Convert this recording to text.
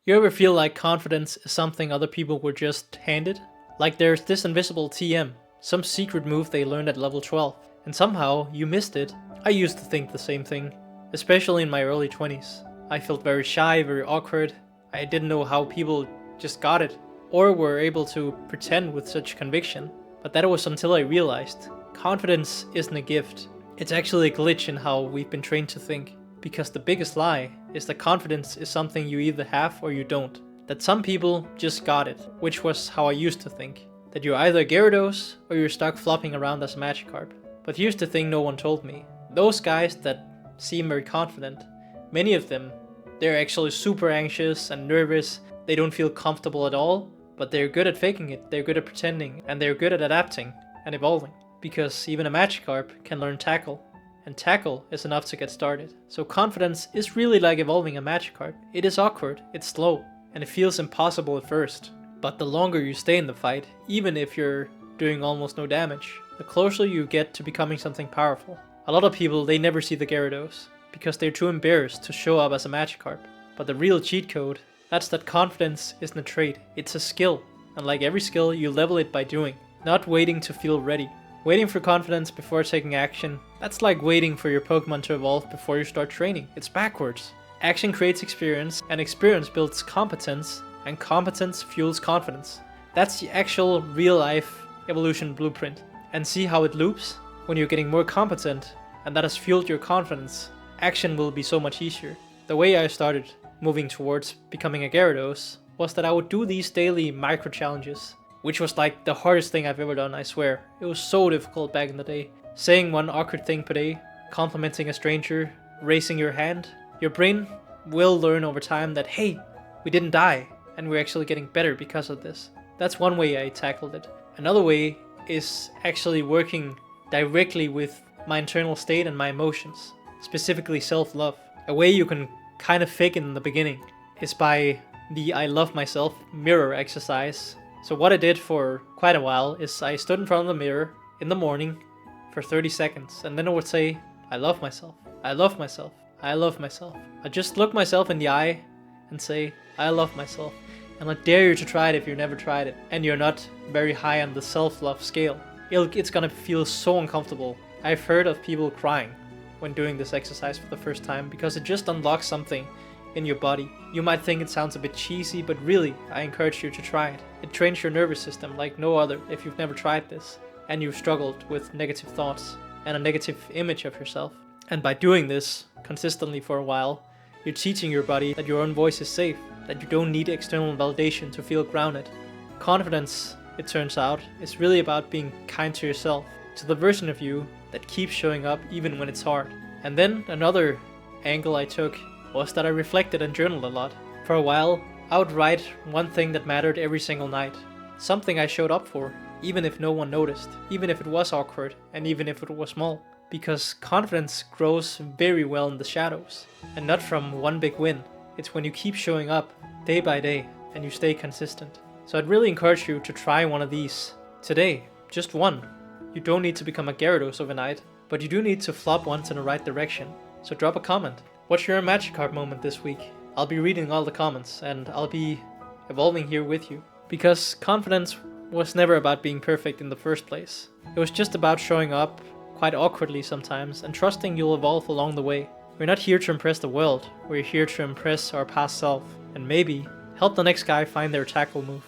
You ever feel like confidence is something other people were just handed? Like there's this invisible TM, some secret move they learned at level 12, and somehow you missed it. I used to think the same thing, especially in my early 20s. I felt very shy, very awkward. I didn't know how people just got it, or were able to pretend with such conviction. But that was until I realized confidence isn't a gift. It's actually a glitch in how we've been trained to think. Because the biggest lie is that confidence is something you either have or you don't. That some people just got it, which was how I used to think. That you're either a Gyarados or you're stuck flopping around as a Magikarp. But here's the thing no one told me. Those guys that seem very confident, many of them, they're actually super anxious and nervous. They don't feel comfortable at all, but they're good at faking it, they're good at pretending, and they're good at adapting and evolving. Because even a Magikarp can learn Tackle. And Tackle is enough to get started. So confidence is really like evolving a Magikarp. It is awkward, it's slow, and it feels impossible at first. But the longer you stay in the fight, even if you're doing almost no damage, the closer you get to becoming something powerful. A lot of people, they never see the Gyarados, because they're too embarrassed to show up as a Magikarp. But the real cheat code, that's that confidence isn't a trait, it's a skill. And like every skill, you level it by doing, not waiting to feel ready. Waiting for confidence before taking action, that's like waiting for your Pokemon to evolve before you start training. It's backwards. Action creates experience, and experience builds competence, and competence fuels confidence. That's the actual real-life evolution blueprint. And see how it loops? When you're getting more competent, and that has fueled your confidence, action will be so much easier. The way I started moving towards becoming a Gyarados was that I would do these daily micro-challenges, which was like the hardest thing I've ever done, I swear. It was so difficult back in the day. Saying one awkward thing per day, complimenting a stranger, raising your hand. Your brain will learn over time that, hey, we didn't die, and we're actually getting better because of this. That's one way I tackled it. Another way is actually working directly with my internal state and my emotions, specifically self-love. A way you can kind of fake it in the beginning is by the I love myself mirror exercise. So what I did for quite a while is I stood in front of the mirror in the morning for 30 seconds, and then I would say, I love myself, I love myself, I love myself. I just look myself in the eye and say, I love myself. And I dare you to try it if you've never tried it and you're not very high on the self-love scale. It's gonna feel so uncomfortable. I've heard of people crying when doing this exercise for the first time because it just unlocks something in your body. You might think it sounds a bit cheesy, but really, I encourage you to try it. It trains your nervous system like no other if you've never tried this, and you've struggled with negative thoughts and a negative image of yourself. And by doing this consistently for a while, you're teaching your body that your own voice is safe, that you don't need external validation to feel grounded. Confidence, it turns out, is really about being kind to yourself, to the version of you that keeps showing up even when it's hard. And then another angle I took was that I reflected and journaled a lot. For a while, I would write one thing that mattered every single night. Something I showed up for, even if no one noticed, even if it was awkward, and even if it was small. Because confidence grows very well in the shadows, and not from one big win. It's when you keep showing up day by day, and you stay consistent. So I'd really encourage you to try one of these today, just one. You don't need to become a Gyarados overnight, but you do need to flop once in the right direction. So drop a comment. What's your Magikarp moment this week? I'll be reading all the comments and I'll be evolving here with you. Because confidence was never about being perfect in the first place. It was just about showing up, quite awkwardly sometimes, and trusting you'll evolve along the way. We're not here to impress the world, we're here to impress our past self, and maybe help the next guy find their tackle move.